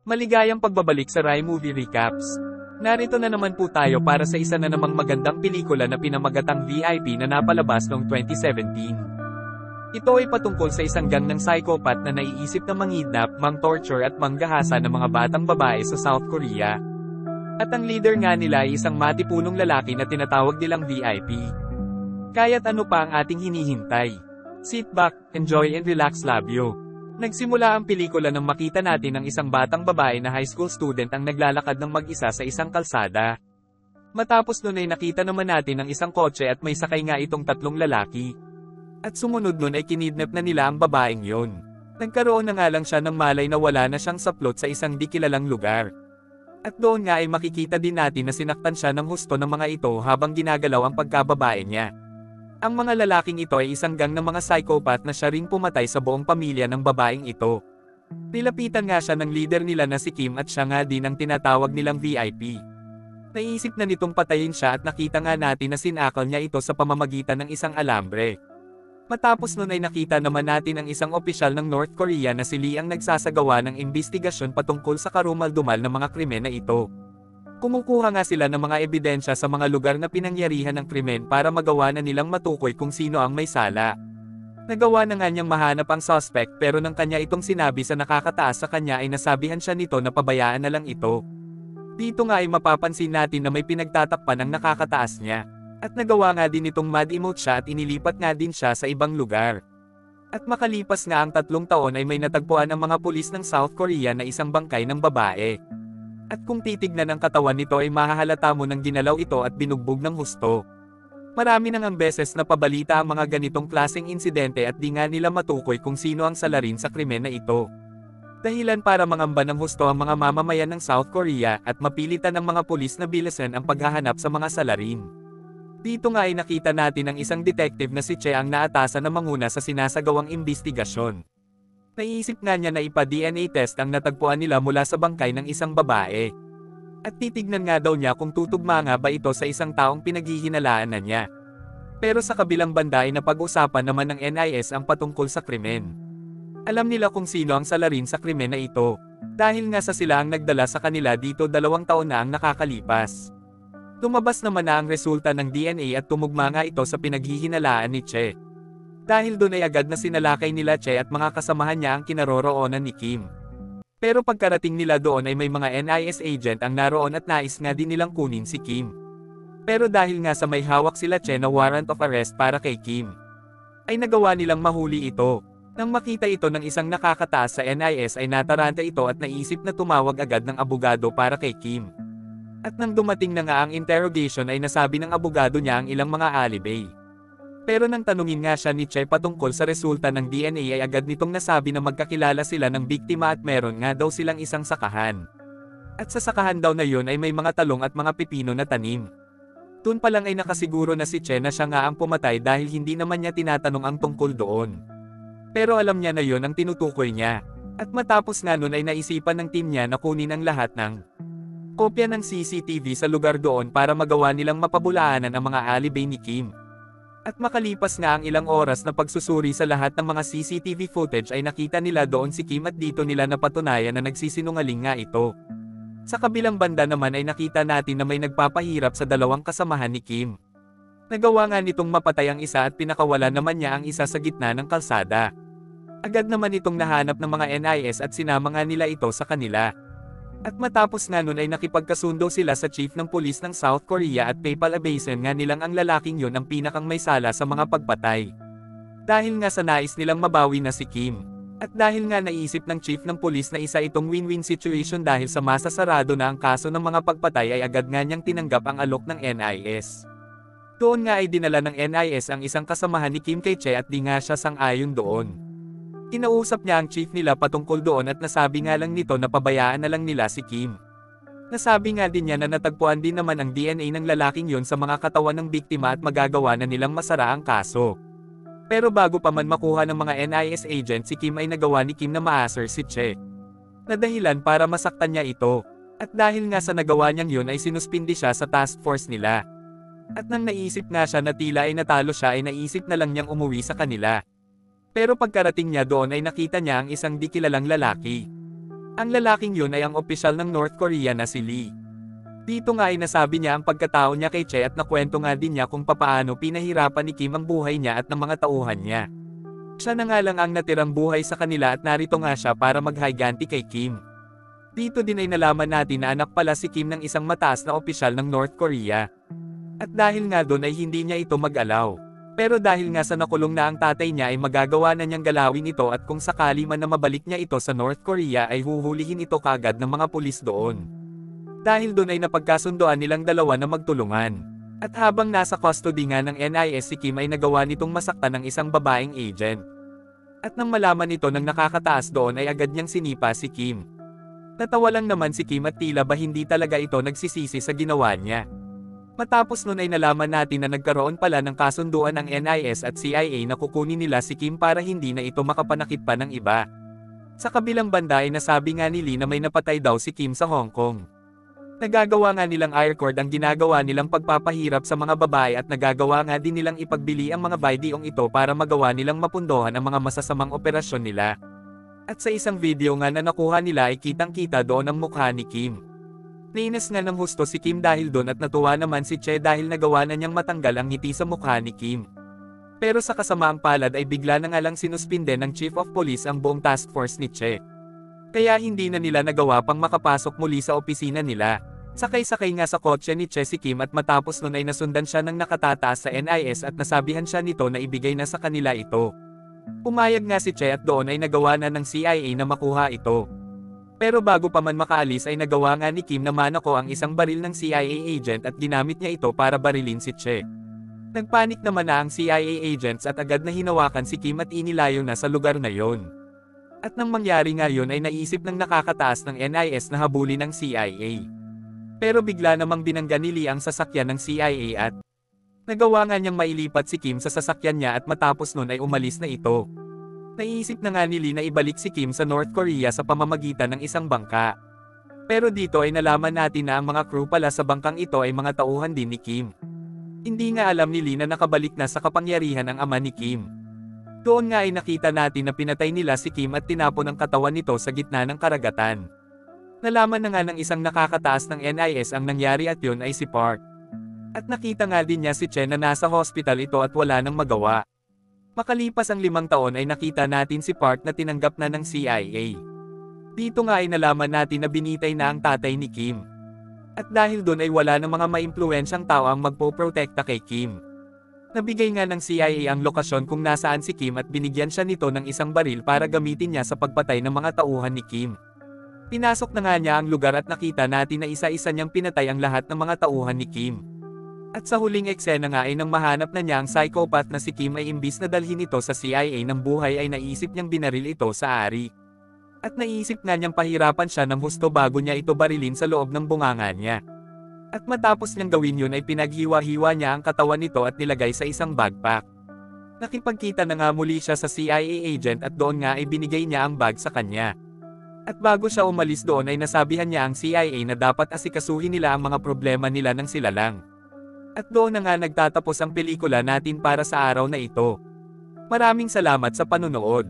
Maligayang pagbabalik sa Rai Movie Recaps. Narito na naman po tayo para sa isa na namang magandang pelikula na pinamagatang VIP na napalabas noong 2017. Ito ay patungkol sa isang gang ng psychopath na naiisip na mangidnap, mang-torture at manggahasa ng mga batang babae sa South Korea. At ang leader nga nila ay isang matipunong lalaki na tinatawag nilang VIP. Kaya't ano pa ang ating hinihintay? Sit back, enjoy and relax labyo. Nagsimula ang pelikula nang makita natin ang isang batang babae na high school student ang naglalakad ng mag-isa sa isang kalsada. Matapos nun ay nakita naman natin ang isang kotse at may sakay nga itong tatlong lalaki. At sumunod nun ay kinidnap na nila ang babaeng yon. Nagkaroon na nga lang siya ng malay na wala na siyang saplot sa isang di kilalang lugar. At doon nga ay makikita din natin na sinaktan siya ng husto ng mga ito habang ginagalaw ang pagkababae niya. Ang mga lalaking ito ay isang gang ng mga psychopath na siya ring pumatay sa buong pamilya ng babaeng ito. Nilapitan nga siya ng leader nila na si Kim at siya nga din ang tinatawag nilang VIP. Naisip na nitong patayin siya at nakita nga natin na sinakal niya ito sa pamamagitan ng isang alambre. Matapos nun ay nakita naman natin ang isang opisyal ng North Korea na si Lee ang nagsasagawa ng investigasyon patungkol sa karumal-dumal na mga krimen na ito. Kumukuha nga sila ng mga ebidensya sa mga lugar na pinangyarihan ng krimen para magawa na nilang matukoy kung sino ang may sala. Nagawa na nga niyang mahanap ang suspect pero nang kanya itong sinabi sa nakakataas sa kanya ay nasabihan siya nito na pabayaan na lang ito. Dito nga ay mapapansin natin na may pinagtatakpan ang nakakataas niya. At nagawa nga din itong mad-emote siya at inilipat nga din siya sa ibang lugar. At makalipas nga ang 3 taon ay may natagpuan ang mga pulis ng South Korea na isang bangkay ng babae. At kung titignan ang katawan nito ay mahahalata mo nang ginalaw ito at binugbog ng husto. Marami nang ang beses na pabalita ang mga ganitong klaseng insidente at di nga nila matukoy kung sino ang salarin sa krimen na ito. Dahilan para mangamba ng husto ang mga mamamayan ng South Korea at mapilitan ng mga pulis na bilisan ang paghahanap sa mga salarin. Dito nga ay nakita natin ang isang detective na si Che ang naatasan na manguna sa sinasagawang investigasyon. Naisip nga niya na ipa-DNA test ang natagpuan nila mula sa bangkay ng isang babae. At titignan nga daw niya kung tutugma nga ba ito sa isang taong pinaghihinalaan na niya. Pero sa kabilang banda ay napag-usapan naman ng NIS ang patungkol sa krimen. Alam nila kung sino ang salarin sa krimen na ito, dahil nga sa sila ang nagdala sa kanila dito 2 taon na ang nakakalipas. Lumabas naman na ang resulta ng DNA at tumugma nga ito sa pinaghihinalaan ni Che. Dahil doon ay agad na sinalakay nila Che at mga kasamahan niya ang kinaroroonan ni Kim. Pero pagkarating nila doon ay may mga NIS agent ang naroon at nais nga din nilang kunin si Kim. Pero dahil nga sa may hawak sila Che na warrant of arrest para kay Kim, ay nagawa nilang mahuli ito. Nang makita ito ng isang nakakataas sa NIS ay nataranta ito at naisip na tumawag agad ng abogado para kay Kim. At nang dumating na nga ang interrogation ay nasabi ng abogado niya ang ilang mga alibi. Pero nang tanungin nga siya ni Che patungkol sa resulta ng DNA ay agad nitong nasabi na magkakilala sila ng biktima at meron nga daw silang isang sakahan. At sa sakahan daw na yun ay may mga talong at mga pipino na tanim. Doon pa lang ay nakasiguro na si Che na siya nga ang pumatay dahil hindi naman niya tinatanong ang tungkol doon. Pero alam niya na yun ang tinutukoy niya. At matapos nga nun ay naisipan ng team niya na kunin ang lahat ng kopya ng CCTV sa lugar doon para magawa nilang mapabulaanan ang mga alibi ni Kim. At makalipas nga ang ilang oras na pagsusuri sa lahat ng mga CCTV footage ay nakita nila doon si Kim at dito nila napatunayan na nagsisinungaling nga ito. Sa kabilang banda naman ay nakita natin na may nagpapahirap sa 2 kasamahan ni Kim. Nagawa nga nitong mapatay ang isa at pinakawalan naman niya ang isa sa gitna ng kalsada. Agad naman itong nahanap ng mga NIS at sinama nga nila ito sa kanila. At matapos nga nun ay nakipagkasundo sila sa chief ng pulis ng South Korea at papalabasin nga nilang ang lalaking yon ang pinakang may sala sa mga pagpatay. Dahil nga sa nais nilang mabawi na si Kim. At dahil nga naisip ng chief ng pulis na isa itong win-win situation dahil sa masasarado na ang kaso ng mga pagpatay ay agad nga niyang tinanggap ang alok ng NIS. Doon nga ay dinala ng NIS ang isang kasamahan ni Kim kay Che at di nga siya sang-ayon doon. Kinausap niya ang chief nila patungkol doon at nasabi nga lang nito na pabayaan na lang nila si Kim. Nasabi nga din niya na natagpuan din naman ang DNA ng lalaking yon sa mga katawan ng biktima at magagawa na nilang masara ang kaso. Pero bago pa man makuha ng mga NIS agent si Kim ay nagawa ni Kim na maasar si Che. Na dahilan para masaktan niya ito. At dahil nga sa nagawa niyang yun ay sinuspindi siya sa task force nila. At nang naisip nga siya na tila ay natalo siya ay naisip na lang niyang umuwi sa kanila. Pero pagkarating niya doon ay nakita niya ang isang di kilalang lalaki. Ang lalaking yun ay ang opisyal ng North Korea na si Lee. Dito nga ay nasabi niya ang pagkatao niya kay Che at nakwento nga din niya kung papaano pinahirapan ni Kim ang buhay niya at ng mga tauhan niya. Siya na nga lang ang natirang buhay sa kanila at narito nga siya para maghiganti kay Kim. Dito din ay nalaman natin na anak pala si Kim ng isang mataas na opisyal ng North Korea. At dahil nga doon ay hindi niya ito mag-alaw. Pero dahil nga sa nakulong na ang tatay niya ay magagawa na niyang galawin ito at kung sakali man na mabalik niya ito sa North Korea ay huhulihin ito kagad ng mga pulis doon. Dahil doon ay napagkasundoan nilang dalawa na magtulungan. At habang nasa custody nga ng NIS si Kim ay nagawa nitong masaktan ng isang babaeng agent. At nang malaman ito ng nakakataas doon ay agad niyang sinipa si Kim. Natawa lang naman si Kim at tila ba hindi talaga ito nagsisisi sa ginawa niya. Matapos nun ay nalaman natin na nagkaroon pala ng kasunduan ng NIS at CIA na kukunin nila si Kim para hindi na ito makapanakit pa ng iba. Sa kabilang banda ay nasabi nga ni Lee na may napatay daw si Kim sa Hong Kong. Nagagawa nga nilang aircord ang ginagawa nilang pagpapahirap sa mga babae at nagagawa nga din nilang ipagbili ang mga baidyong ito para magawa nilang mapundohan ang mga masasamang operasyon nila. At sa isang video nga na nakuha nila ay kitang-kita doon ang mukha ni Kim. Nainis nga ng husto si Kim dahil doon at natuwa naman si Che dahil nagawa na niyang matanggal ang ngiti sa mukha ni Kim. Pero sa kasamaang palad ay bigla na nga lang sinuspinde ng Chief of Police ang buong task force ni Che. Kaya hindi na nila nagawa pang makapasok muli sa opisina nila. Sakay-sakay nga sa kotse ni Che si Kim at matapos nun ay nasundan siya ng nakatataas sa NIS at nasabihan siya nito na ibigay na sa kanila ito. Pumayag nga si Che at doon ay nagawa na ng CIA na makuha ito. Pero bago pa man makaalis ay nagawa nga ni Kim na manako ang isang baril ng CIA agent at ginamit niya ito para barilin si Che. Nagpanik naman na ang CIA agents at agad na hinawakan si Kim at inilayo na sa lugar na yon. At nang mangyari nga yun ay naisip ng nakakataas ng NIS na habulin ng CIA. Pero bigla namang binangga ni Lee ang sasakyan ng CIA at nagawa nga niyang mailipat si Kim sa sasakyan niya at matapos nun ay umalis na ito. Naisip na nga ni Lee na ibalik si Kim sa North Korea sa pamamagitan ng isang bangka. Pero dito ay nalaman natin na ang mga crew pala sa bangkang ito ay mga tauhan din ni Kim. Hindi nga alam ni Lee na nakabalik na sa kapangyarihan ang ama ni Kim. Doon nga ay nakita natin na pinatay nila si Kim at tinapon ang katawan nito sa gitna ng karagatan. Nalaman na nga ng isang nakakataas ng NIS ang nangyari at yun ay si Park. At nakita nga din niya si Che na nasa hospital ito at wala nang magawa. Makalipas ang 5 taon ay nakita natin si Park na tinanggap na ng CIA. Dito nga ay nalaman natin na binitay na ang tatay ni Kim. At dahil doon ay wala ng mga maimpluwensyang tao ang magpoprotekta kay Kim. Nabigay nga ng CIA ang lokasyon kung nasaan si Kim at binigyan siya nito ng isang baril para gamitin niya sa pagpatay ng mga tauhan ni Kim. Pinasok na nga niya ang lugar at nakita natin na isa-isa niyang pinatay ang lahat ng mga tauhan ni Kim. At sa huling eksena nga ay nang mahanap na niya ang psychopath na si Kim ay imbis na dalhin ito sa CIA ng buhay ay naisip niyang binaril ito sa ari. At naisip nga niyang pahirapan siya ng husto bago niya ito barilin sa loob ng bunganga niya. At matapos niyang gawin yun ay pinaghiwa-hiwa niya ang katawan nito at nilagay sa isang backpack. Nakipagkita na nga muli siya sa CIA agent at doon nga ay binigay niya ang bag sa kanya. At bago siya umalis doon ay nasabihan niya ang CIA na dapat asikasuhin nila ang mga problema nila nang sila lang. At doon na nga nagtatapos ang pelikula natin para sa araw na ito. Maraming salamat sa panunood.